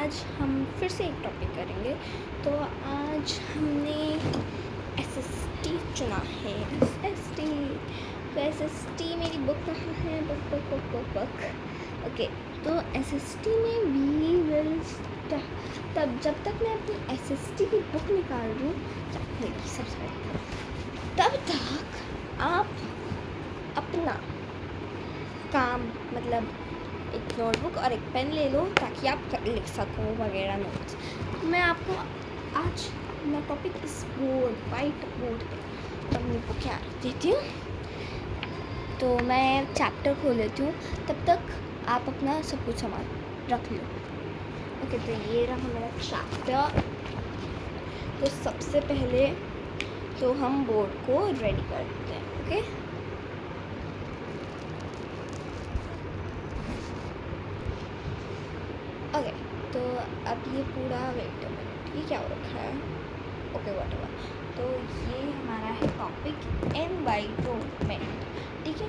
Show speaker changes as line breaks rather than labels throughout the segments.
आज हम फिर से एक टॉपिक करेंगे। तो आज हमने एसएसटी चुना है। एसएसटी तो एसएसटी मेरी बुक कहाँ है? बुक। ओके, तो एसएसटी में वी विल तब जब तक मैं अपनी एसएसटी की बुक निकाल दूँ सबसे तब तक आप अपना काम मतलब एक नोटबुक और एक पेन ले लो ताकि आप लिख सको वगैरह नोट्स। मैं आपको आज अपना टॉपिक इस बोर्ड वाइट बोर्ड पे अपनी बुक यहाँ रख देती हूँ। तो मैं चैप्टर खोल लेती हूँ, तब तक आप अपना सब कुछ सामान रख लो। ओके, तो ये रहा मेरा चैप्टर। तो सबसे पहले तो हम बोर्ड को रेडी करते हैं। ओके, ओके, तो अब ये पूरा वेट ये क्या हो रखा है? Okay, whatever. तो ये हमारा है टॉपिक एनवायरनमेंट, ठीक है।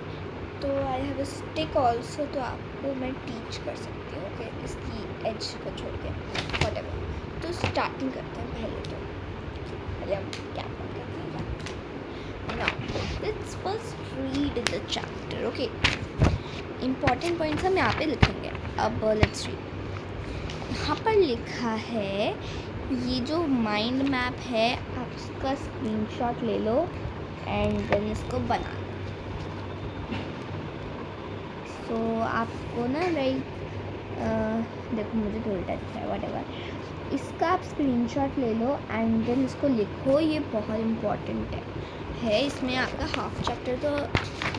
तो I have a stick also, तो आपको मैं टीच कर सकती हूँ। ओके, इसकी एज को छोड़ के व्हाटएवर। तो स्टार्टिंग करते हैं पहले हम क्या करते हैं। Now let's first read the chapter. Okay, important points हम यहाँ पे लिखेंगे। अब लेट्स रीड। यहाँ पर लिखा है, ये जो माइंड मैप है आप इसका स्क्रीनशॉट ले लो एंड देन इसको बना लो। सो आपको ना देखो मुझे तो उल्टा दिखा है, व्हाटएवर। इसका आप स्क्रीनशॉट ले लो एंड देन इसको लिखो। ये बहुत इम्पोर्टेंट है। इसमें आपका हाफ चैप्टर तो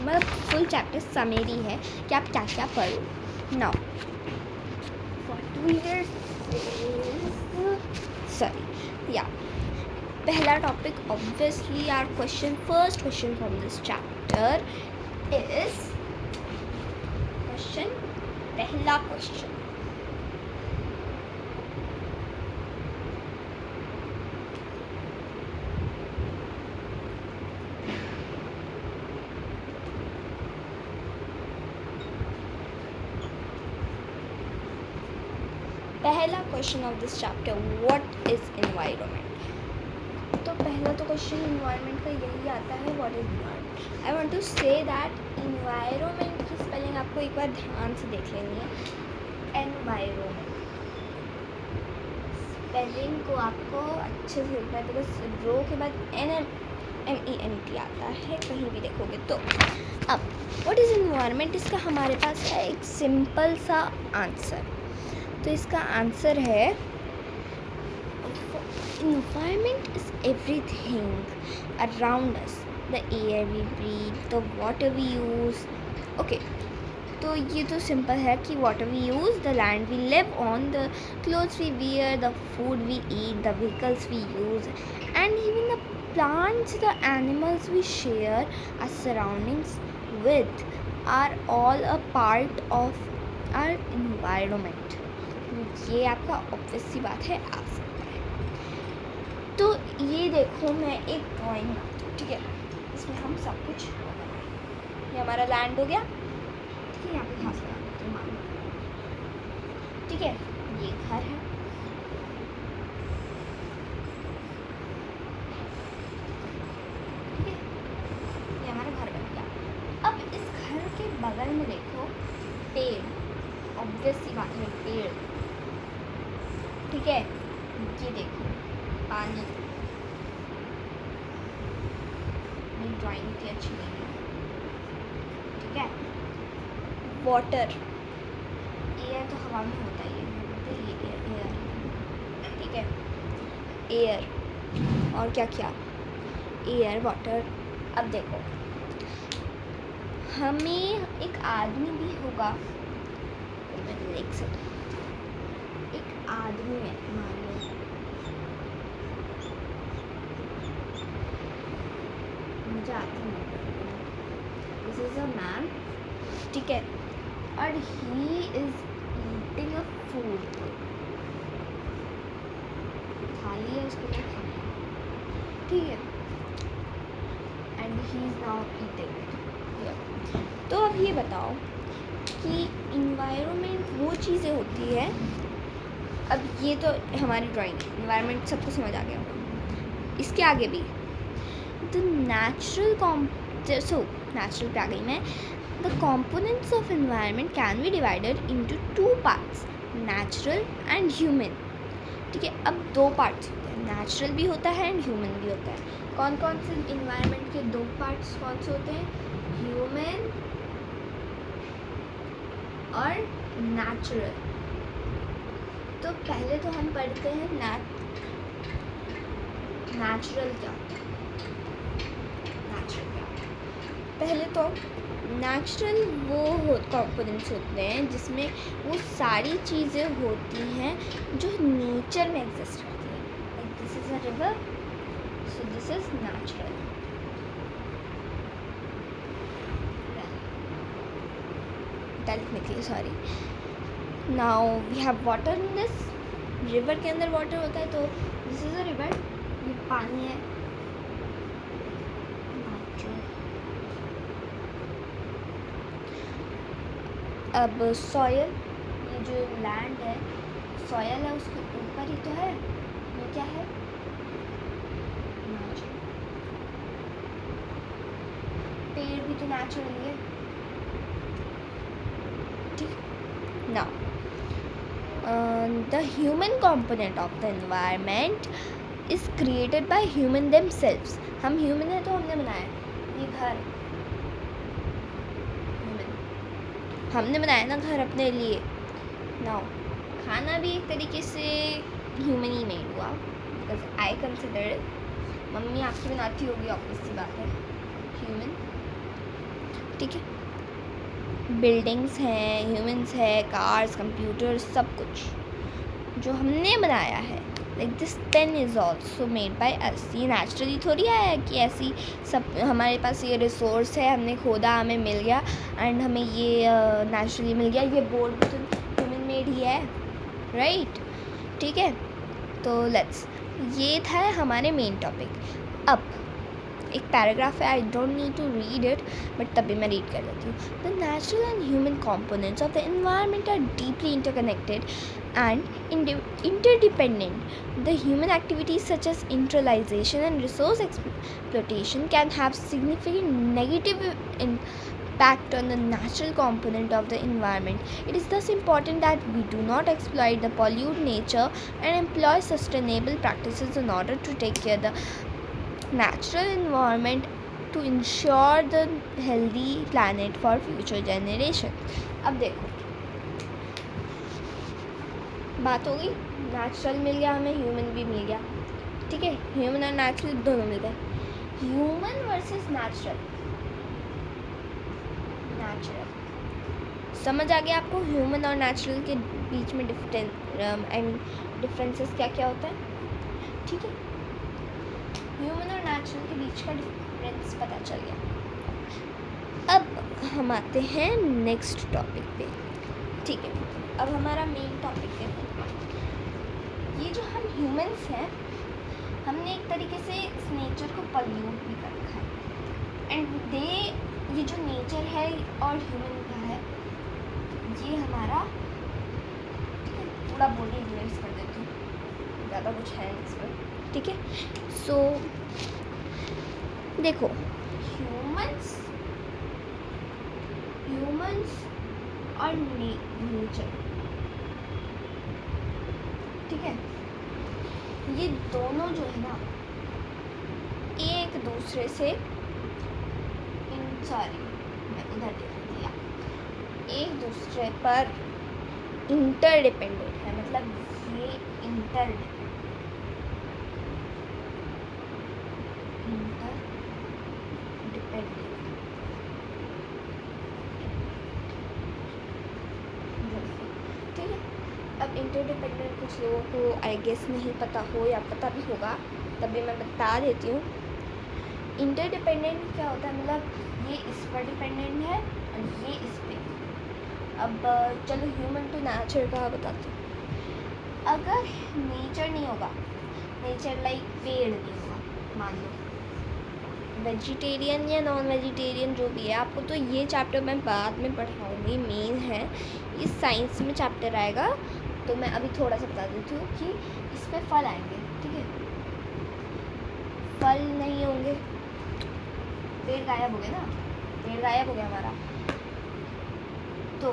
मतलब फुल चैप्टर समरी है कि आप क्या क्या पढ़ो। नाउ पहला topic obviously our first question from this chapter is पहला क्वेश्चन। पहला question of this chapter, what is environment. तो पहला तो क्वेश्चन एनवायरनमेंट का यही आता है, what is environment. I want to say that environment की स्पेलिंग आपको एक बार ध्यान से देख लेनी है। एनवायरनमेंट स्पेलिंग को आपको अच्छे से देखना है, बिकॉज रो के बाद NMENT आता है कहीं भी देखोगे तो। अब व्हाट इज एनवायरनमेंट, इसका हमारे पास है एक सिंपल सा आंसर। तो इसका आंसर है, environment is everything around us, the air we breathe, the water we use. Okay, तो ये तो सिंपल है कि water we use, the land we live on, the clothes we wear, the food we eat, the vehicles we use, and even the plants, the animals we share our surroundings with are all a part of our environment. ये आपका obvious सी बात है, आ सकता है। तो ये देखो मैं एक ड्राइंग, ठीक है, इसमें हम सब कुछ ये हमारा लैंड हो गया, ठीक है। यहाँ पे घास लगा देते हैं, ठीक है। ये घर है, ठीक है, ये हमारा घर बन गया। अब इस घर के बगल में देखो पेड़, ऑब्वियस सी बात है पेड़, ठीक है। ये देखो पानी, मेरी ड्राइंग इतनी अच्छी नहीं है, ठीक है। वाटर, एयर तो हवा में होता ही है, ये एयर, ठीक है। एयर और क्या क्या, एयर वाटर। अब देखो हमें एक आदमी भी होगा, मैं लिख सकती हूँ, एक आदमी है, मान लो मुझे आती नहीं, दिस इज अ मैन, ठीक है, और he is eating a food, थाली है उसको क्या खाना है, ठीक है, and he is now eating it. तो अब ये बताओ कि इन्वायरमेंट वो चीज़ें होती है अब ये तो हमारी ड्राइंग है, इन्वायरमेंट सबको समझ आ गया होगा। इसके आगे भी द नेचुरल नेचुरल पे आ गई मैं। The components of environment can be divided into 2 parts, natural and human. ठीक है, अब 2 पार्ट्स होते हैं, नेचुरल भी होता है एंड ह्यूमन भी होता है। कौन कौन से इन्वायरमेंट के 2 पार्ट्स कौन से होते हैं? ह्यूमन और नेचुरल। तो पहले तो हम पढ़ते हैं नेचुरल क्या होता है। नेचुरल क्या होता है? पहले तो नेचुरल वो कॉम्पोनेंट्स होते हैं जिसमें वो सारी चीज़ें होती हैं जो नेचर में एग्जिस्ट करती हैं। Like this is a river, so this is natural. लिखने के लिए sorry. Now we have water in this, river के अंदर वाटर होता है, तो दिस इज़ अ रिवर, ये पानी है। अब सॉयल, ये जो लैंड है, सॉयल है, उसके ऊपर ही तो है, ये क्या है? पेड़ भी तो नेचुरल है। ठीक, now the human component of the environment is created by human themselves. हम human है तो हमने बनाया ये घर, हमने बनाया ना घर अपने लिए। नाउ खाना भी एक तरीके से ह्यूमन ही मेड हुआ, बिकॉज आई कंसिडर, मम्मी आपकी बनाती होगी, ऑब्वियस सी बात है, ह्यूमन। ठीक है, बिल्डिंग्स हैं, ह्यूमंस है, कार्स, कंप्यूटर्स, सब कुछ जो हमने बनाया है। Like this pen is also made by us. ये नेचुरली थोड़ी आया है कि ऐसी सब हमारे पास ये रिसोर्स है, हमने खोदा, हमें मिल गया एंड हमें ये नेचुरली मिल गया। ये बोर्ड भी तो ह्यूमन मेड ही है, राइट? ठीक है, तो लेट्स, ये था हमारे मेन टॉपिक। अब एक पैराग्राफ है, I don't need to read it, but तभी मैं रीड कर देती हूँ। The natural and human components of the environment are deeply interconnected and interdependent. The human activities such as industrialization and resource exploitation can have significant negative impact on the natural component of the environment. It is thus important that we do not exploit the pollute nature and employ sustainable practices in order to take care of the natural environment to ensure the healthy planet for future generations. अब देखो, बात हो गई, natural मिल गया हमें, human भी मिल गया। ठीक है, ह्यूमन और नेचुरल दोनों मिल गए। ह्यूमन वर्सेस नेचुरल, समझ आ गया आपको ह्यूमन और नेचुरल के बीच में डिफरेंसेस क्या क्या होता है? ठीक है, ह्यूमन और नेचुरल के बीच का डिफरेंस पता चल गया। अब हम आते हैं नेक्स्ट टॉपिक पे। ठीक है, अब हमारा मेन टॉपिक है, ये जो हम ह्यूमंस हैं, हमने एक तरीके से इस नेचर को पल्यूट भी कर रखा है एंड ये जो नेचर है और ह्यूमन का है, ये हमारा, ठीक है, पूरा बॉडी रिलेट्स कर देती हूँ, ज़्यादा कुछ है इस पर। ठीक है, सो देखो, ह्यूमंस और नेचर, ठीक है, ये दोनों जो है ना, एक दूसरे से मैं उधर देख दिया, एक दूसरे पर इंटरडिपेंडेंट है। मतलब ये इंटरडिपेंडेंट, ठीक है। अब इंटरडिपेंडेंट कुछ लोगों को आई गेस नहीं पता हो या पता भी होगा, तभी मैं बता देती हूँ। इंटरडिपेंडेंट क्या होता है, मतलब ये इस पर डिपेंडेंट है और ये इस पे। अब चलो ह्यूमन टू नेचर का बताते हैं। अगर नेचर नहीं होगा, नेचर लाइक पेड़ नहीं होगा, मान लो, वेजिटेरियन या नॉन वेजिटेरियन जो भी है, आपको तो ये चैप्टर मैं बाद में पढ़ाऊँगी, मेन है ये साइंस में चैप्टर आएगा तो मैं अभी थोड़ा सा बता देती हूँ कि इसमें फल आएंगे, ठीक है। फल नहीं होंगे, पेड़ गायब हो गया ना, पेड़ गायब हो गया हमारा, तो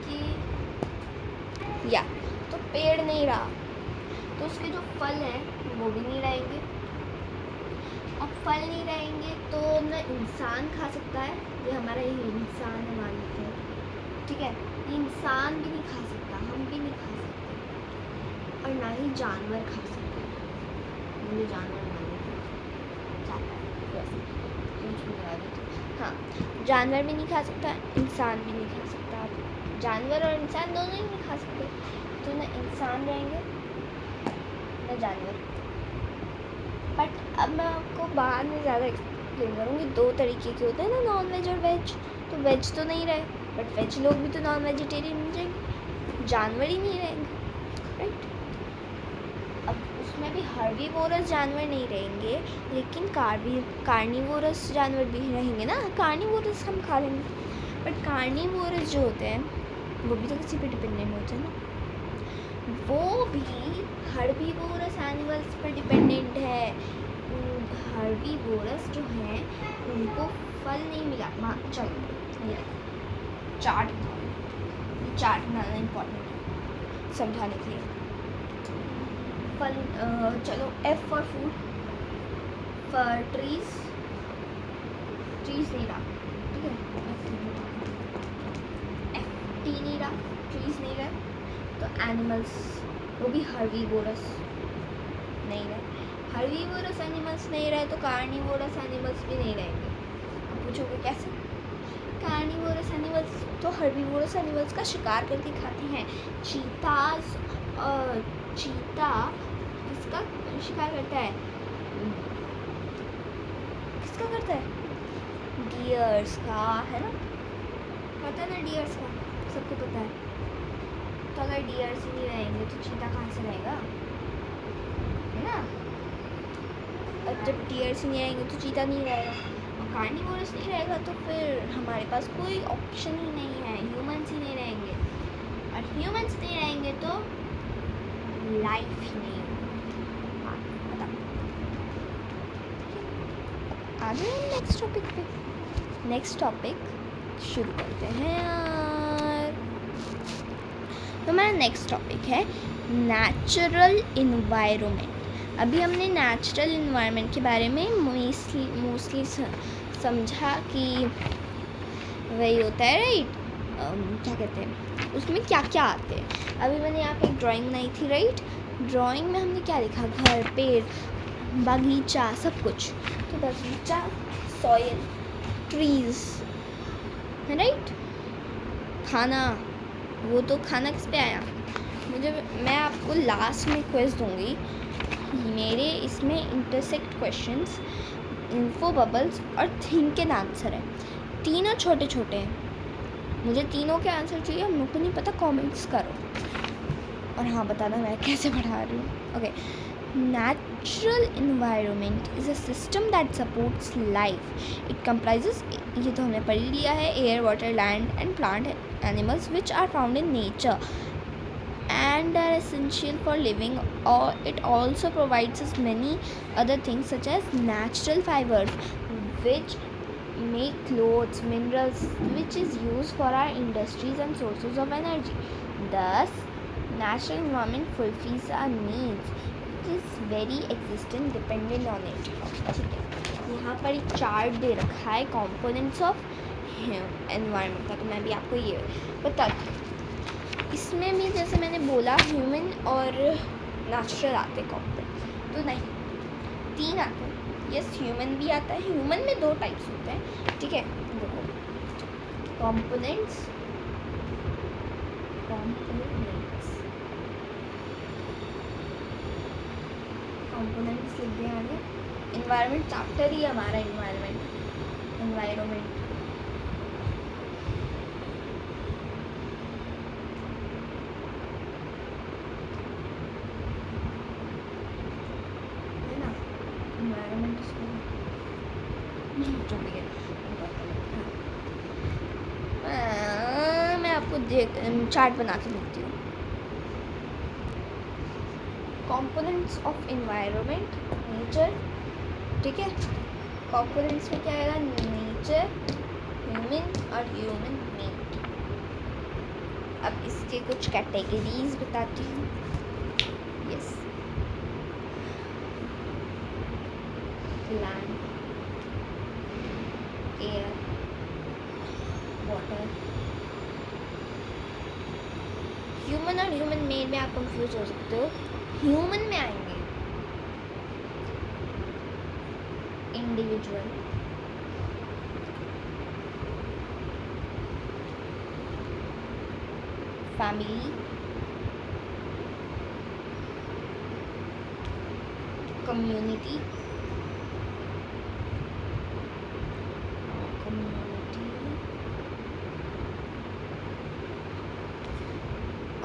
कि या तो पेड़ नहीं रहा तो उसके जो फल हैं वो भी नहीं रहेंगे। अब फल नहीं रहेंगे तो न इंसान खा सकता है, ये हमारा ये इंसान है मान लेते हैं, ठीक है। इंसान भी नहीं खा सकता, हम भी नहीं खा सकते, और ना ही जानवर खा सकते हैं। मुझे जानवर मान लेते हाँ, जानवर भी नहीं खा सकता, इंसान भी नहीं खा सकता। जानवर और इंसान दोनों ही नहीं खा सकते, तो न इंसान रहेंगे न जानवर। बट अब मैं आपको बाद में ज़्यादा एक्सप्लेन करूँगी। 2 तरीके के होते हैं ना, नॉन वेज और वेज। तो वेज तो नहीं रहे, बट वेज लोग भी तो नॉन वेजिटेरियन हो जाएंगे, जानवर ही नहीं रहेंगे, राइट। अब उसमें भी हर्बीवोरस जानवर नहीं रहेंगे, लेकिन कार्निवोरस जानवर भी रहेंगे ना। कार्निवोरस हम खा लेंगे, बट कार्निवोरस जो होते हैं वो भी तो किसी पे डिपेंडेंट होते हैं ना, वो भी हर्बीवोरस एनिमल्स पर डिपेंडेंट है। हर्बीवोरस जो हैं उनको फल नहीं मिला। चलो ये चार्ट बनाना इम्पॉर्टेंट है समझाने के लिए। फल चलो F for food, for trees नहीं रहा, ठीक है। F टी नहीं रहा, ट्रीज नहीं रहे, तो एनिमल्स वो भी हर्बीवोरस नहीं रहे। हर्बीवोरस एनिमल्स नहीं रहे तो कार्निवोरस एनिमल्स भी नहीं रहेंगे। आप पूछोगे कैसे? कार्निवोरस एनिमल्स तो हर्बीवोरस एनिमल्स का शिकार करके खाते हैं। चीता किसका शिकार करता है? किसका करता है? डियर्स का, है ना, पता है ना डियर्स का, सबको पता है। तो अगर डियर्स ही नहीं रहेंगे तो चीता कहाँ से रहेगा, है ना। अब जब डियर्स ही नहीं रहेंगे तो चीता नहीं रहेगा, और कार्निवोरस नहीं रहेगा तो फिर हमारे पास कोई ऑप्शन ही नहीं है, ह्यूमंस ही नहीं रहेंगे, और ह्यूमंस नहीं रहेंगे तो लाइफ ही नहीं होगी। आगे नेक्स्ट टॉपिक पे, नेक्स्ट टॉपिक शुरू करते हैं यार। तो हमारा नेक्स्ट टॉपिक है नेचुरल इन्वायरमेंट। अभी हमने नेचुरल इन्वायरमेंट के बारे में मोस्टली समझा कि वही होता है, राइट। क्या कहते हैं उसमें क्या क्या आते हैं। अभी मैंने यहाँ पे एक ड्राइंग बनाई थी, राइट। ड्राइंग में हमने क्या लिखा? घर, पेड़, बगीचा, सब कुछ। तो बगीचा, सॉइल, ट्रीज, है राइट। खाना, वो तो खाना किस पे आया? मैं आपको लास्ट में क्विज दूंगी। मेरे इसमें इंटरसेक्ट क्वेश्चंस, इन्फो बबल्स और थिंक एंड आंसर है। तीनों छोटे छोटे हैं, मुझे तीनों के आंसर चाहिए। हम लोग को नहीं पता, कमेंट्स करो और हाँ बताना मैं कैसे पढ़ा रही हूँ। Okay, natural environment is a system that supports life. It comprises, ये तो हमने पढ़ लिया है, air, water, land and plant animals which are found in nature and are essential for living. Or it also provides us many other things such as natural fibers which make clothes, minerals which is used for our industries and sources of energy. Thus natural environment fulfills our needs. Is very existent dependent on it. ठीक है, यहाँ पर एक chart दे रखा है components of environment का, तो मैं भी आपको ये बताती हूँ। इसमें भी जैसे मैंने बोला ह्यूमन और नेचुरल आते कंपोनेंट, तो नहीं, 3 आते हैं। यस, ह्यूमन भी आता है। ह्यूमन में 2 टाइप्स होते हैं, ठीक है। देखो, कंपोनेंट्स लिख दिया आगे। इन्वायरमेंट चैप्टर ही हमारा इन्वायरमेंट है ना। इन्वायरमेंट जो भी है, मैं आपको चार्ट बना के देती हूँ। कंपोनेंट्स ऑफ एनवायरनमेंट, नेचर, ठीक है। कंपोनेंट्स में क्या आएगा, नेचर, ह्यूमन और ह्यूमन मेड। अब इसके कुछ कैटेगरीज बताती हूँ। Yes, land, air, water. Human और ह्यूमन मेड में आप कंफ्यूज हो सकते हो। ह्यूमन में आएंगे इंडिविजुअल, फैमिली, कम्युनिटी,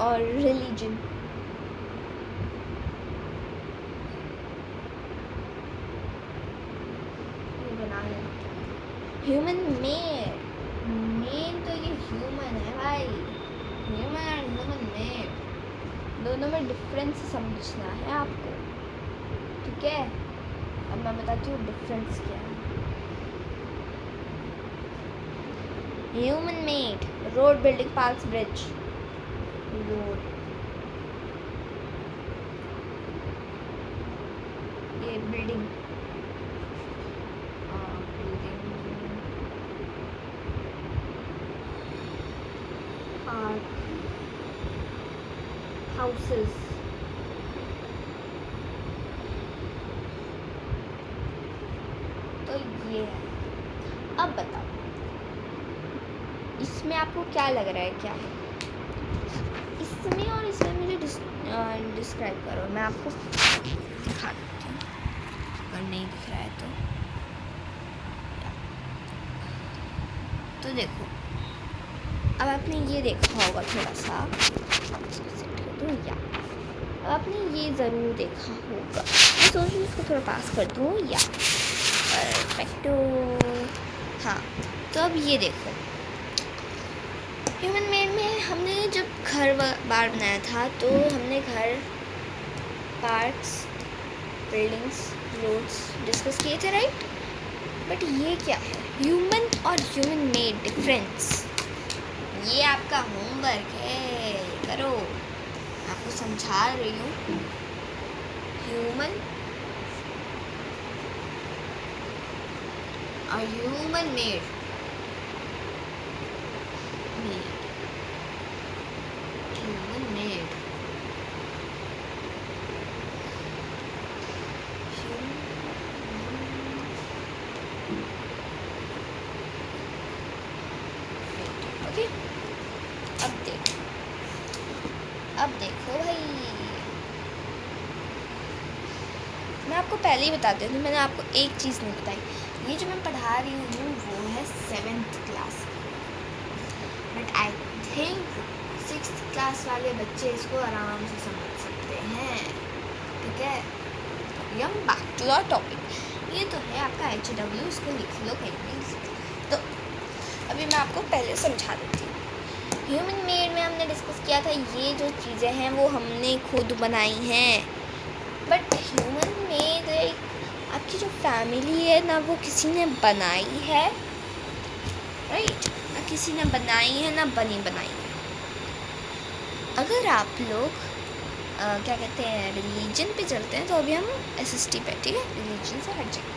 और रिलीजन। ये बना है ह्यूमन मेड। मेड तो ये ह्यूमन है भाई, ह्यूमन और ह्यूमन मेड दोनों में डिफरेंस समझना है आपको, ठीक है। अब मैं बताती हूँ डिफरेंस क्या है। Human made, road, building, parks, bridge. Road, ये बिल्डिंग, पार्क, हाउसेस, तो ये है। अब बताओ इसमें आपको क्या लग रहा है, क्या है इसमें और इसमें, मुझे डिस्क्राइब करो। मैं आपको दिखा देती हूँ अगर नहीं दिख रहा है तो देखो, अब आपने ये देखा होगा थोड़ा सा, तो या अब आपने ये ज़रूर देखा होगा। मैं सोच रही हूँ इसको थोड़ा पास कर दूँ, या परफेक्टो। हाँ, तो अब ये देखो, ह्यूमन मेड में हमने जब घर बार बनाया था तो हमने घर, पार्क्स, बिल्डिंग्स, रोड्स डिस्कस किए थे, राइट। बट ये क्या है, ह्यूमन और ह्यूमन मेड डिफरेंस, ये आपका होमवर्क है, करो। आपको समझा रही हूँ। ह्यूमन और human made, human made, okay. अब देखो भाई, मैं आपको पहले ही बता देती हूँ, मैंने आपको एक चीज़ नहीं बताई। ये जो मैं पढ़ा रही हूँ वो है 7th class, but I think 6th class वाले बच्चे इसको आराम से समझ सकते हैं, ठीक है। हम बैक टू आवर टॉपिक, ये तो है आपका HW, इसको लिख लो कहीं भी। तो अभी मैं आपको पहले समझा देती हूँ। ह्यूमन मेड में हमने डिस्कस किया था, ये जो चीज़ें हैं वो हमने खुद बनाई हैं। बट ह्यूमन मेड आपकी जो फैमिली है ना, वो किसी ने बनाई है, राइट। ना किसी ने बनाई है ना बनी बनाई है। अगर आप लोग क्या कहते हैं, रिलीजन पे चलते हैं, तो अभी हम SST पे, ठीक है, रिलीजन से हट जाए।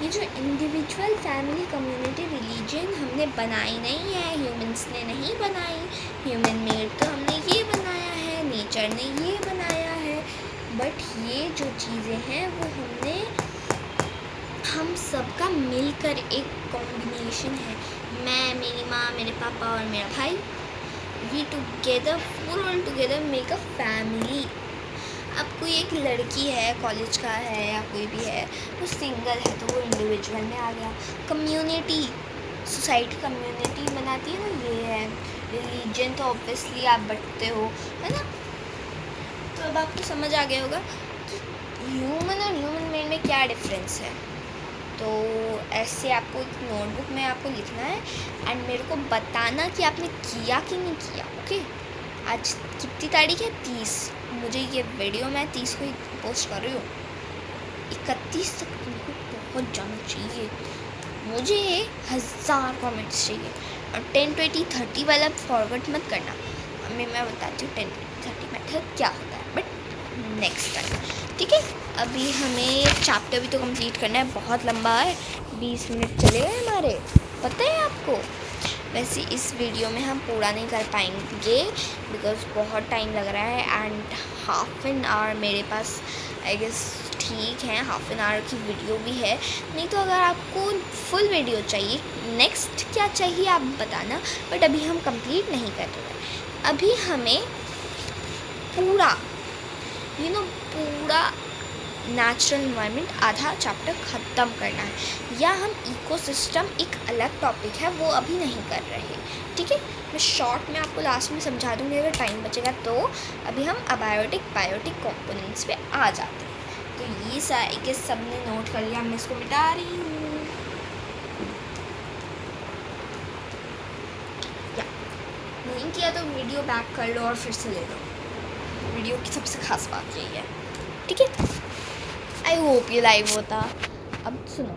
ये जो इंडिविजुअल, फैमिली, कम्युनिटी, रिलीजन हमने बनाई नहीं है, ह्यूमंस ने नहीं बनाई। ह्यूमन मेड तो हमने ये बनाया है, नेचर ने ये बनाया है। बट ये जो चीज़ें हैं वो हम सबका मिलकर एक कॉम्बिनेशन है। मैं, मेरी माँ, मेरे पापा और मेरा भाई, वी टुगेदर, पूरा टुगेदर मेक अ फैमिली। अब कोई एक लड़की है, कॉलेज का है या कोई भी है, वो सिंगल है तो वो इंडिविजुअल में आ गया। कम्युनिटी, सोसाइटी कम्युनिटी बनाती है ना, ये है। रिलीजन तो ऑब्वियसली आप बंटते हो, है ना। तो अब आपको समझ आ गया होगा कि ह्यूमन और ह्यूमन मेड में क्या डिफरेंस है। तो ऐसे आपको एक नोटबुक में आपको लिखना है एंड मेरे को बताना कि आपने किया कि नहीं किया, ओके। आज कितनी तारीख है? 30। मुझे ये वीडियो मैं 30 को ही पोस्ट कर रही हूँ। 31 तक तुमको पहुँच जाना चाहिए। मुझे 1000 कमेंट्स चाहिए। और 10 20 30 वाला फॉरवर्ड मत करना। अभी मैं बताती हूँ 10 30 मेथड क्या होता है, बट नेक्स्ट टाइम, ठीक है। अभी हमें चैप्टर भी तो कंप्लीट करना है, बहुत लंबा है। 20 मिनट चले गए हमारे, पता है आपको। वैसे इस वीडियो में हम पूरा नहीं कर पाएंगे बिकॉज बहुत टाइम लग रहा है एंड हाफ एन आवर मेरे पास आई गेस ठीक है। हाफ एन आवर की वीडियो भी है, नहीं तो अगर आपको फुल वीडियो चाहिए, नेक्स्ट क्या चाहिए आप बताना, बट अभी हम कंप्लीट नहीं कर रहे हैं। अभी हमें पूरा पूरा नेचुरल इन्वायरमेंट आधा चैप्टर ख़त्म करना है, या हम इकोसिस्टम एक अलग टॉपिक है वो अभी नहीं कर रहे, ठीक है। मैं शॉर्ट में आपको लास्ट में समझा दूँगी अगर टाइम बचेगा तो। अभी हम अबायोटिक बायोटिक कंपोनेंट्स पे आ जाते हैं। तो ये सारे सब ने नोट कर लिया, मैं इसको मिटा रही हूँ। या नहीं किया तो वीडियो बैक कर लो और फिर से ले लो। वीडियो की सबसे खास बात यही है, ठीक है। आई होप ये लाइव होता। अब सुनो,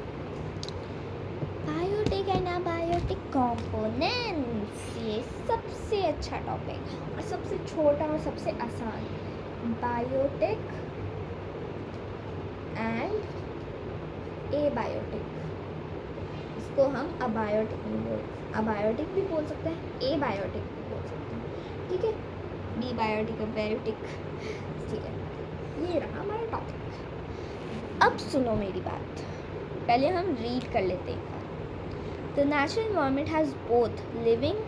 बायोटिक एंड अबायोटिक कंपोनेंट्स, ये सबसे अच्छा टॉपिक और सबसे छोटा और सबसे आसान। बायोटिक एंड एबायोटिक, इसको हम अबायोटिक भी बोल सकते हैं, एबायोटिक भी बोल सकते हैं, ठीक है। बी बायोटिक, अबायोटिक, ठीक है। ये रहा हमारा टॉपिक। अब सुनो मेरी बात, पहले हम रीड कर लेते हैं। The natural environment has both living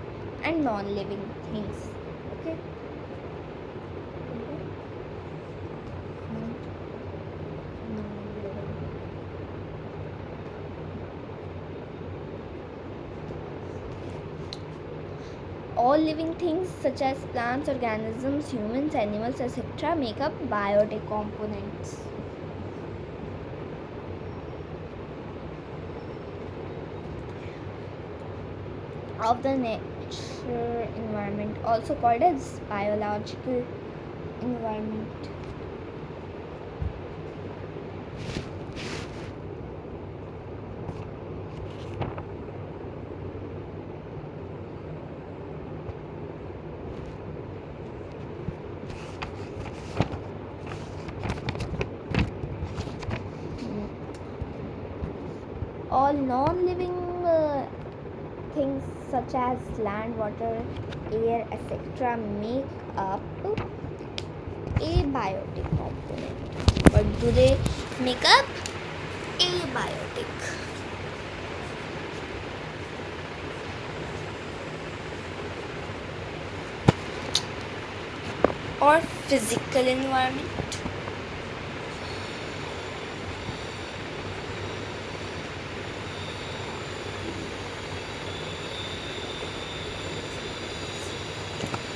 and non living things, okay. All living things such as plants, organisms, humans, animals, etc. make up biotic components. Of the nature environment, also called as biological environment. All non-living things such as land, water, air, etc. make up abiotic component. What do they make up? Abiotic. Or physical environment.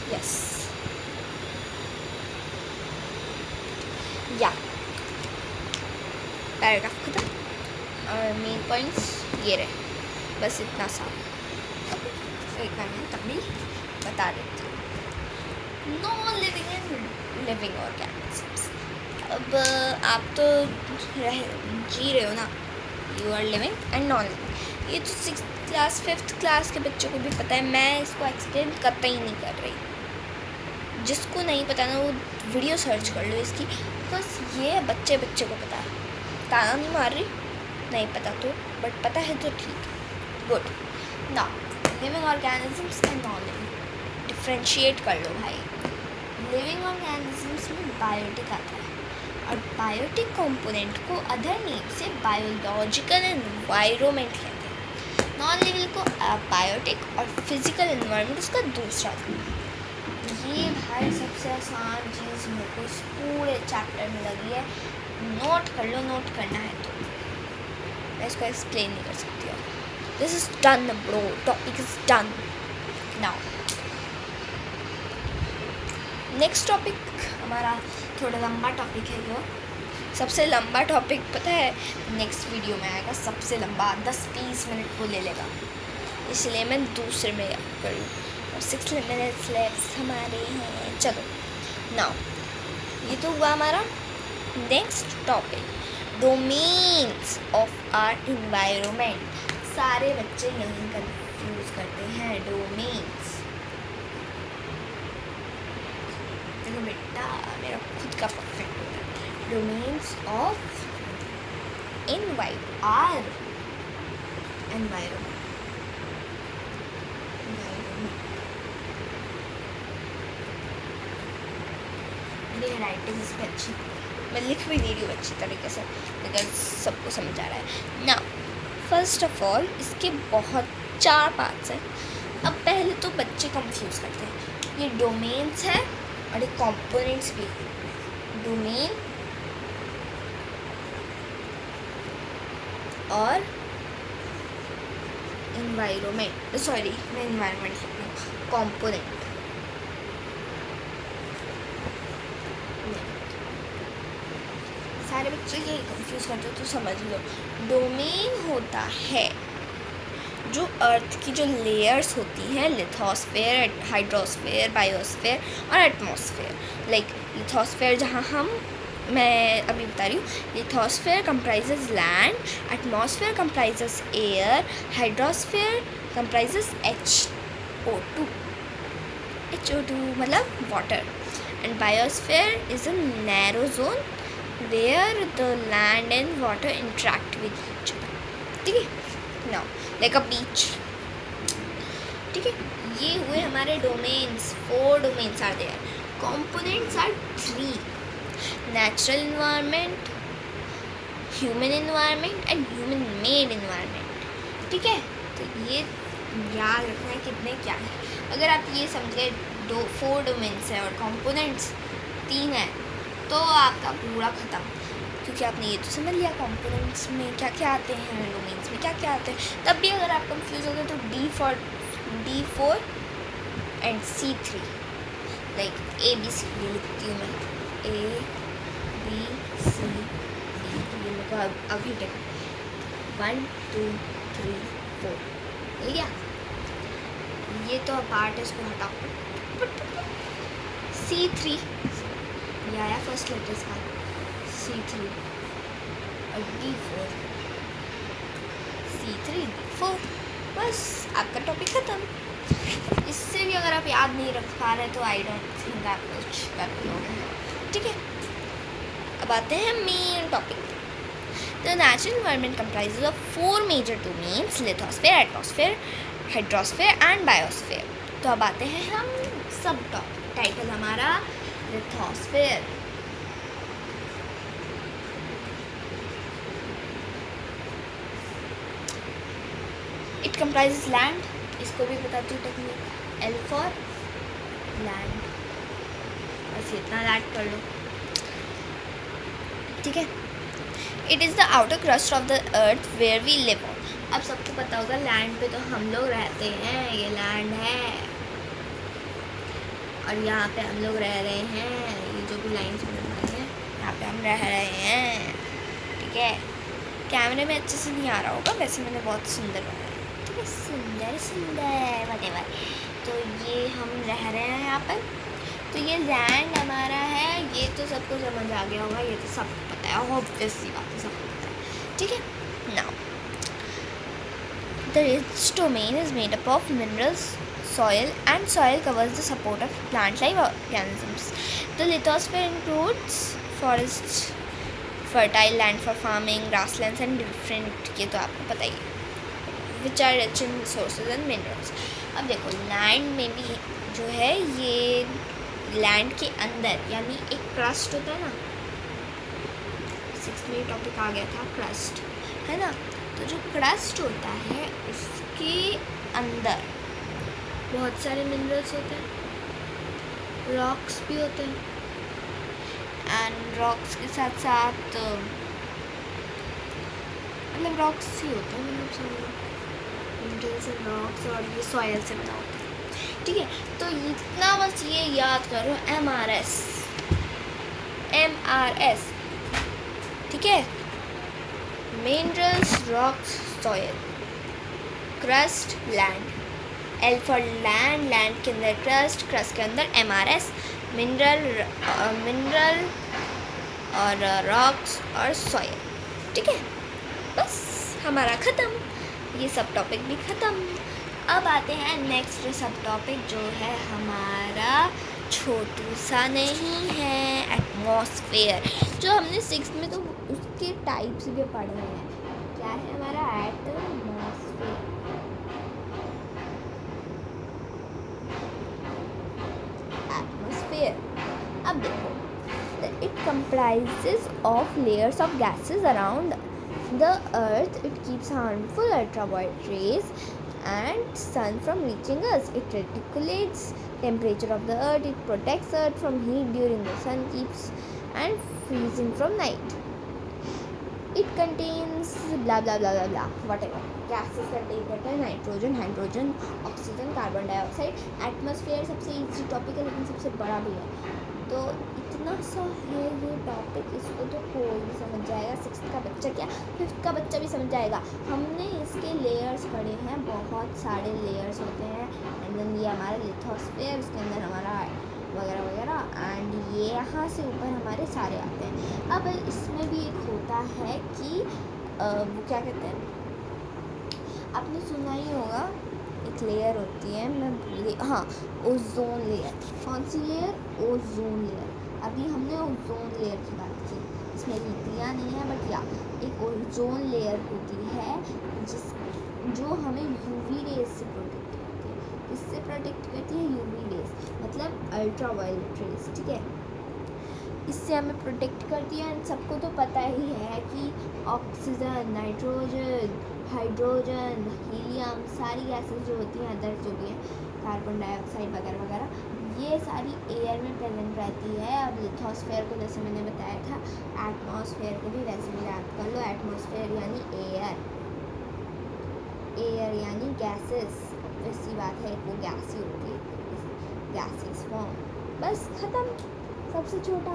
Yes. या paragraph खत्म और main points ये रहे, बस इतना सा। एक बार मैं तब भी बता देती हूँ। Non living and living organisms. अब आप तो जी रहे हो ना, you are living and non living. ये तो 6th क्लास 5th क्लास के बच्चों को भी पता है, मैं इसको एक्सप्लेन करता ही नहीं कर रही। जिसको नहीं पता ना वो वीडियो सर्च कर लो इसकी, बस ये बच्चे को पता है। ताना नहीं मार रही, नहीं पता तो, बट पता है तो ठीक है, good. Now living organisms and non living differentiate कर लो भाई। लिविंग ऑर्गेनिजम्स में बायोटिक आता है और बायोटिक कंपोनेंट को अदर नेम से बायोलॉजिकल एनवायरनमेंट कहते हैं। नॉन लिविंग को बायोटिक और फिजिकल एनवायरनमेंट उसका दूसरा था। ये भाई सबसे आसान चीज़ मेरे को इस पूरे चैप्टर में लगी है। नोट कर लो, नोट करना है तो। मैं इसको एक्सप्लेन नहीं कर सकती हूँ। This is done bro, topic is done. Now next topic हमारा थोड़ा लंबा टॉपिक है। जो सबसे लंबा टॉपिक पता है नेक्स्ट वीडियो में आएगा, सबसे लंबा 10-20 मिनट वो ले लेगा, इसलिए मैं दूसरे में करूँ। और 6 मिनट्स लेफ्ट हमारे हैं। चलो नाउ ये तो हुआ हमारा। Next topic, domains of our environment. सारे बच्चे यहीं कंफ्यूज करते हैं डोमेन्स। देखो बेटा मेरा खुद का परफेक्ट होता है। Domains of our environment. मेरी राइटिंग इस पर अच्छी, मैं लिख भी दे रही हूँ अच्छी तरीके से, लेकिन सबको समझ आ रहा है ना। फर्स्ट ऑफ ऑल इसके बहुत 4 पार्ट्स हैं। अब पहले तो बच्चे कंफ्यूज करते हैं, ये डोमेन्स है और ये कंपोनेंट्स भी। डोमेन और इन्वायरमेंट, सॉरी मैं इन्वायरमेंट लिख रही हूँ, कंपोनेंट। सारे बच्चे यही कंफ्यूज करते हो तो समझ लो। डोमेन होता है जो अर्थ की जो लेयर्स होती हैं, लिथोस्फेयर, हाइड्रोस्फेयर, बायोस्फेयर और एटमॉस्फेयर। लाइक लिथोस्फेयर जहाँ मैं अभी बता रही हूँ, lithosphere comprises land, atmosphere comprises air, hydrosphere comprises HO2 मतलब water, and biosphere is a narrow zone where the land and water interact with each other. ठीक है, now like a beach. ठीक है, ये हुए हमारे domains. 4 domains are there. Components are 3, natural environment, human environment and human made environment. ठीक है, तो ये याद रखना है कितने क्या है। अगर आप ये समझ गए 4 डोमेन्स है और कंपोनेंट्स 3 है तो आपका पूरा ख़त्म, क्योंकि आपने ये तो समझ लिया कंपोनेंट्स में क्या क्या आते हैं, डोमेन्स में क्या क्या आते हैं। तब भी अगर आप कंफ्यूज हो गए तो D4 and C3, like ABCD लिखती हूँ मैं, ABCD, ये मेरे को अभी तक 1 2 3 4 मिल गया। ये तो पार्ट है, इसको हटाओ। C3 ये आया फर्स्ट लेटर्स का, C3 और D4, C3 D4, बस आपका टॉपिक ख़त्म। इससे भी अगर आप याद नहीं रख पा रहे तो आई डोंट थिंक आप कुछ कर लोगे। ठीक है, अब आते हैं main topic. The natural environment comprises of 4 major domains, lithosphere, atmosphere, hydrosphere and biosphere. तो अब आते हैं हम सब टॉपिक। टाइटल हमारा लिथोस्फेयर। इट कंप्राइजेस लैंड, इसको भी बताती हूँ टेक्निक, L फॉर लैंड, बस इतना लैंड कर लो। ठीक है, it is the outer crust of the earth where we live on. अब सबको पता होगा लैंड पे तो हम लोग रहते हैं, ये लैंड है और यहाँ पे हम लोग रह रहे हैं। ये जो भी लाइन्स बन रही हैं यहाँ पे हम रह रहे हैं। ठीक है, कैमरे में अच्छे से नहीं आ रहा होगा, वैसे मैंने बहुत सुंदर बनाया है। ठीक है, सुंदर सुंदर वटेवर। तो ये हम रह रहे हैं यहाँ पर। तो ये लैंड हमारा है, ये तो सबको समझ आ गया होगा, ये तो सबको पता है, ऑब्वियस सी बात है, सबको पता है। ठीक है, now the rich domain is made up of minerals, soil, and soil covers the support of plant life organisms. The lithosphere includes forests, fertile land for farming, grasslands and different, ये तो आपको पता ही है, which are rich in resources and minerals. अब देखो land में भी जो है, ये लैंड के अंदर यानी एक क्रस्ट होता है ना, 6th में टॉपिक आ गया था क्रस्ट, है ना। तो जो क्रस्ट होता है उसके अंदर बहुत सारे मिनरल्स होते हैं, रॉक्स भी होते हैं, एंड रॉक्स के साथ साथ मतलब रॉक्स ही होते हैं, मतलब मिनरल्स एंड रॉक्स, और ये सॉयल से बना होता है। ठीक है, तो इतना बस ये याद करो, MRS। ठीक है, minerals, rocks, soil, crust, land, L for land, land के अंदर क्रस्ट, क्रस्ट के अंदर MRS, मिनरल और रॉक्स और सॉयल। ठीक है, बस हमारा ख़त्म, ये सब टॉपिक भी ख़त्म। अब आते हैं नेक्स्ट सब टॉपिक जो है हमारा छोटू सा नहीं है, एटमॉस्फेयर, जो हमने 6th में तो उसके टाइप्स भी पढ़े हैं। क्या है हमारा एटमॉस्फेयर? एटमॉस्फेयर, अब देखो, it comprises of layers of gases around the earth. It keeps harmful ultraviolet rays and sun from reaching us. It regulates temperature of the earth. It protects earth from heat during the sun, keeps and freezing from night. It contains blah blah blah blah blah whatever gases contain करते हैं, nitrogen, hydrogen, oxygen, carbon dioxide. Atmosphere सबसे easy topic है लेकिन सबसे बड़ा भी है, तो इतना सा है ये टॉपिक, इसको तो कोई भी समझ जाएगा, 6th का बच्चा क्या 5th का बच्चा भी समझ जाएगा। हमने इसके लेयर्स पढ़े हैं, बहुत सारे लेयर्स होते हैं, एंड देन ये हमारा लिथोस्फेयर, उसके अंदर हमारा वगैरह वगैरह, एंड ये यहाँ से ऊपर हमारे सारे आते हैं। अब इसमें भी एक होता है कि वो क्या कहते हैं, आपने सुना ही होगा, एक लेयर होती है, मैं भूल गई, हाँ, ओजोन लेयर। कौन सी लेयर? Ozone layer. अभी हमने ओजोन लेयर की बात की, इसमें रीतियाँ नहीं है, बट या एक ओजोन लेयर होती है जो हमें यूवी रेज से प्रोटेक्ट करती है। इससे प्रोटेक्ट करती है यूवी रेज, मतलब अल्ट्रावायलेट रेज। ठीक है, इससे हमें प्रोटेक्ट करती है। सबको तो पता ही है कि ऑक्सीजन, नाइट्रोजन, हाइड्रोजन, हीलियम, सारी गैसेस जो होती हैं, अदर जो भी हैं, कार्बन डाइऑक्साइड वगैरह वगैरह, ये सारी एयर में प्रेजेंट रहती है। अब लिथोस्फेयर को जैसे मैंने बताया था, एटमॉस्फेयर को भी वैसे ही याद कर लो। एटमॉस्फेयर यानी एयर, एयर यानी गैसेस, ऐसी बात है, वो गैस ही होती है, गैसेस फॉर्म। बस ख़त्म, सबसे छोटा।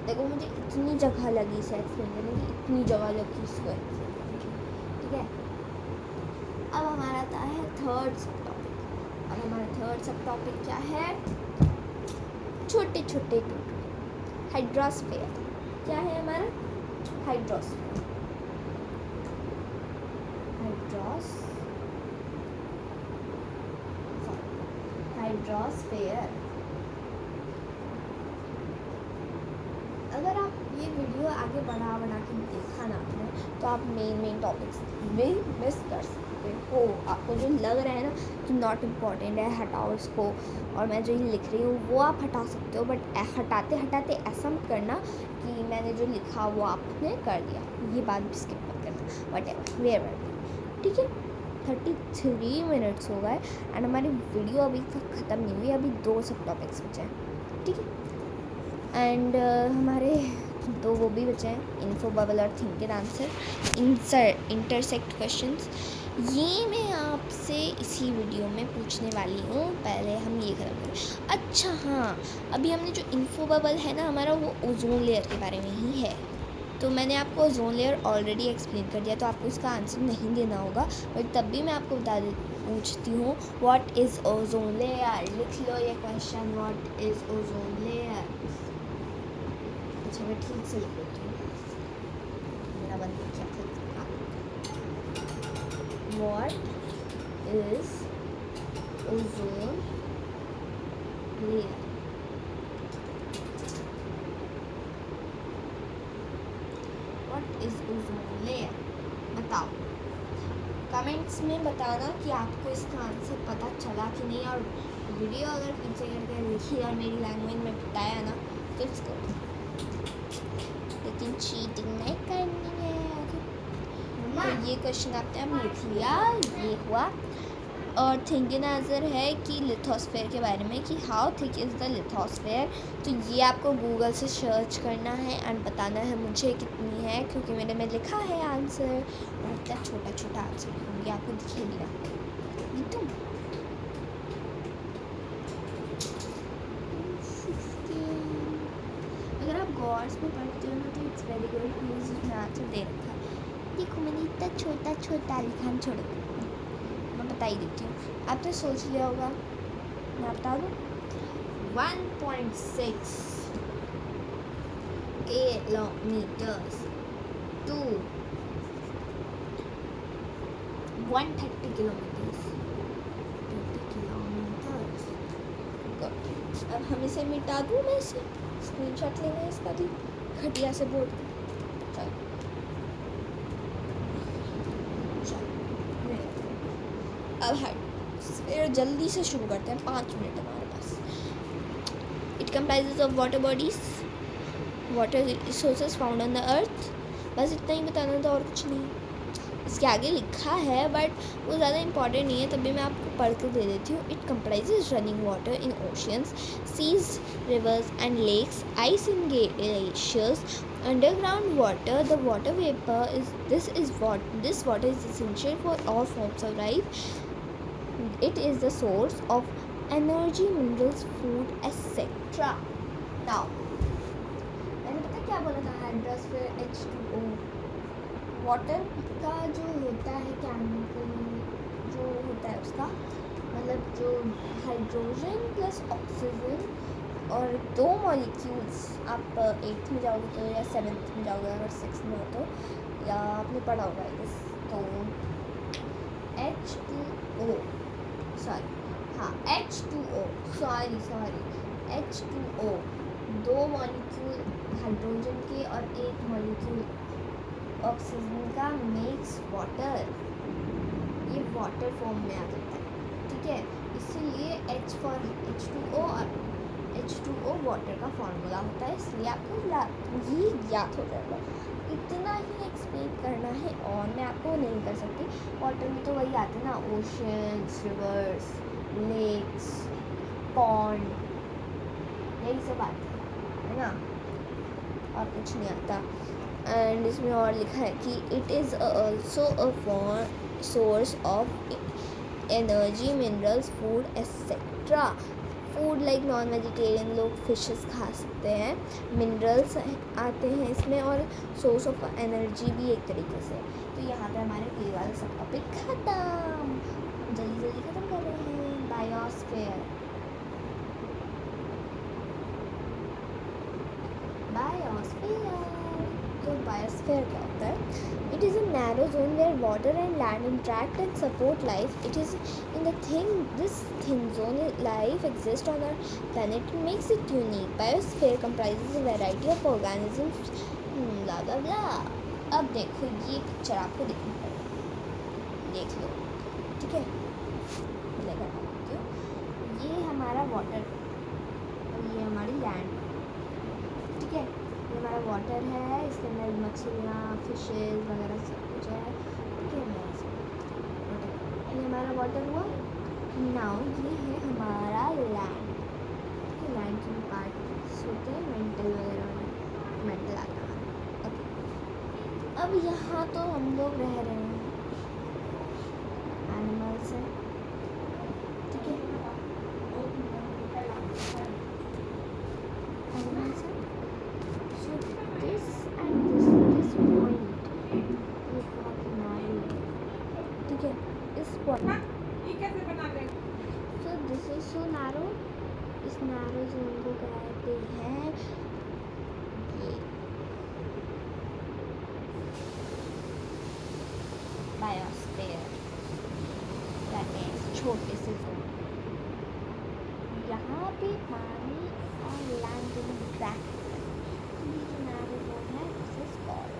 देखो मुझे इतनी जगह लगी इसे एक्सप्लेन करने की, इतनी जगह लगी इसको एक्सप्लेन करने की। ठीक है, अब हमारा आता है थर्ड सब टॉपिक। अब हमारा थर्ड सब टॉपिक क्या है? छोटे छोटे टूटू, हाइड्रोस्फेयर। क्या है हमारा? हाइड्रोस्फेयर। हाइड्रोस्फेयर। अगर आप ये वीडियो आगे बढ़ा के देखा ना आपने, तो आप मेन टॉपिक्स भी मिस कर सकते हो। आपको जो लग रहा है ना कि नॉट इम्पॉर्टेंट है, हटाओ इसको, और मैं जो ये लिख रही हूँ वो आप हटा सकते हो, बट हटाते हटाते ऐसा मत करना कि मैंने जो लिखा वो आपने कर दिया, ये बात भी स्किप मत करना। वट एवर, ठीक है। 33 मिनट्स हो गए एंड हमारी वीडियो अभी तक ख़त्म नहीं हुई, अभी 2 सब टॉपिक्स बचे हैं। ठीक है, एंड हमारे 2 वो भी बचे हैं, इन्फो बबल और think and answer, intersect questions. ये मैं आपसे इसी वीडियो में पूछने वाली हूँ, पहले हम ये खत्म करें। अच्छा हाँ, अभी हमने जो इन्फो बबल है ना हमारा, वो ओजोन लेयर के बारे में ही है, तो मैंने आपको ओजोन लेयर ऑलरेडी एक्सप्लेन कर दिया, तो आपको इसका आंसर नहीं देना होगा, बट तब भी मैं आपको पूछती हूँ, व्हाट इज़ ओजोन लेयर? लिख लो ये question, what is ozone layer? अच्छा मैं ठीक से लिख लेती हूँ, मेरा बंद क्या था। What is ozone layer? What is ozone layer? बताओ, कमेंट्स में बताना कि आपको इसका आंसर पता चला कि नहीं, और वीडियो अगर पीछे करके लिखी और मेरी लैंग्वेज में बताया ना तो इसको, लेकिन चीटिंग नहीं करनी है। तो ये क्वेश्चन आपने लिख लिया, ये हुआ। और थिंक एंड आंसर है कि लिथोस्फेयर के बारे में, कि how thick is the lithosphere. तो ये आपको गूगल से सर्च करना है एंड बताना है मुझे कितनी है, क्योंकि मेरे में लिखा है आंसर, और इतना छोटा छोटा आंसर लिखूँगी, आपको दिखाई दिया एकदम। अगर आप गॉड्स में पढ़ते हो ना तो इट्स वेरी गुड, प्लीज़ उसमें आंसर दे रखा है। देखो मैंने इतना छोटा छोटा लिखा, छोड़ो मैं बता ही देती हूँ, आपने सोच लिया होगा, मैं बता दूँ 1.6 किलोमीटर्स टू 130 किलोमीटर्स। अब हम इसे मिटा दूँ, मैं इसे स्क्रीनशॉट लेना है इसका भी घटिया से बोर्ड। अब फिर जल्दी से शुरू करते हैं, 5 मिनट हमारे पास। It comprises of water bodies, water resources found on the earth. बस इतना ही बताना था और कुछ नहीं। इसके आगे लिखा है बट वो ज़्यादा इंपॉर्टेंट नहीं है, तभी मैं आपको पढ़ के दे देती हूँ। It comprises running water in oceans, seas, rivers and lakes, ice in glaciers, underground water. The water vapor is this water is essential for all forms of life. It is the source of energy, minerals, food, etc. Now, मैंने पता क्या बोला था, hydrosphere H2O, water का जो होता है chemical जो होता है उसका मतलब जो हाइड्रोजन प्लस ऑक्सीजन और 2 मॉलिक्यूल्स, आप 8th में जाओगे तो या 7th में जाओगे अगर 6th में हो तो, या आपने पढ़ा होगा इस तो H2O H2O 2 मॉलिक्यूल हाइड्रोजन के और 1 मॉलिक्यूल ऑक्सीजन का मेक्स वाटर। ये वाटर फॉर्म में आ जाता है, ठीक है। इसीलिए H फॉर H2O और H2O वाटर का फॉर्मूला होता है, इसलिए आपको ये याद हो जाएगा। इतना ही एक्सप्लेन करना है और मैं आपको नहीं कर सकती। वाटर में तो वही आते हैं ना, ओशंस, रिवर्स, लेक्स, पॉन्ड, यही सब आते है ना, और कुछ नहीं आता। एंड इसमें और लिखा है कि it is also a source of energy, minerals, food etcetera. Food like non vegetarian लोग फिशेस खा सकते हैं, मिनरल्स आते हैं इसमें, और सोर्स ऑफ एनर्जी भी एक तरीके से। तो यहाँ पे हमारे ये वाला सब टॉपिक ख़त्म, जल्दी ख़त्म कर रहे हैं। बायोस्फीयर तो बायोस्फीयर क्या होता है? It is a narrow zone where water and land interact and support life. It is in this thin zone life exists on our planet. It makes it unique. Biosphere comprises a variety of organisms. Blah blah blah. अब देखो ये picture आपको देखनी पड़ेगी, देख लो, ठीक है। ये हमारा वाटर और ये हमारी लैंड, ठीक है। ये हमारा वाटर है, इसके अंदर मछलियाँ, फिशेज वगैरह सब कुछ है, ठीक है। ये हमारा वाटर हुआ। नाउ ये है हमारा लैंड, ठीक है। लैंड के पार्ट्स होते हैं, मेंटल वगैरह, मेंटल आता है। ओके, अब यहाँ तो हम लोग रह रहे हैं, एनिमल्स हैं, ठीक है। एनिमल्स हैं, so this and this point, ये बहुत नॉइल, ठीक है। इस point so this is so narrow, इस नैरो जोन को कहते हैं ये बायोस्फीयर, दैट मीन्स छोटे से जोन। यहाँ पे पानी और लैंड दोनों इंटरैक्ट करते हैं, ये जो नैरो जोन है दिस इज कॉल्ड।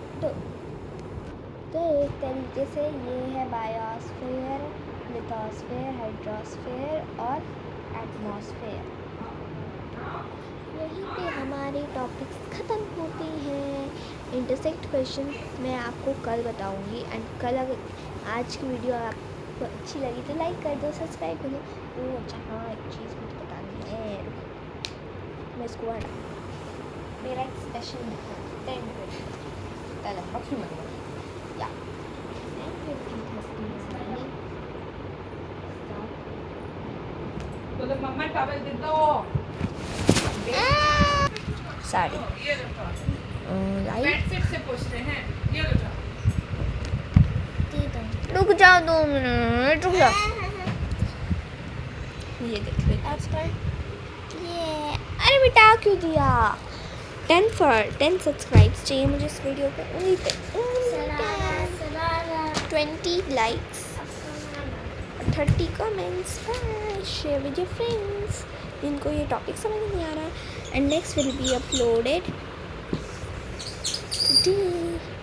तो एक तरीके से ये है बायोस्फीयर, लिथोस्फीयर, हाइड्रोस्फीयर और एटमॉस्फेयर। यहीं पे हमारे टॉपिक्स ख़त्म होते हैं। इंटरसेक्ट क्वेश्चन मैं आपको कल बताऊंगी। एंड कल अगर आज की वीडियो आपको अच्छी लगी तो लाइक कर दो, सब्सक्राइब कर दो। ओह अच्छा हाँ, एक चीज़ मुझे बतानी है, मैं इसको मेरा एक स्पेशल 10 कल रखी मतलब या
मम्मा टॉवल दे दो।
साड़ी
बेडशीट से पूछते हैं, ये लो जाओ।
रुक जाओ 2 मिनट, रुक जाओ। ये देख लो ये, अरे बेटा क्यों दिया? 10 सब्सक्राइब्स चाहिए मुझे इस वीडियो पे, वहीं पे 20 likes, 30 comments, share with your friends जिनको ये टॉपिक समझ नहीं आ रहा, and next will be uploaded today.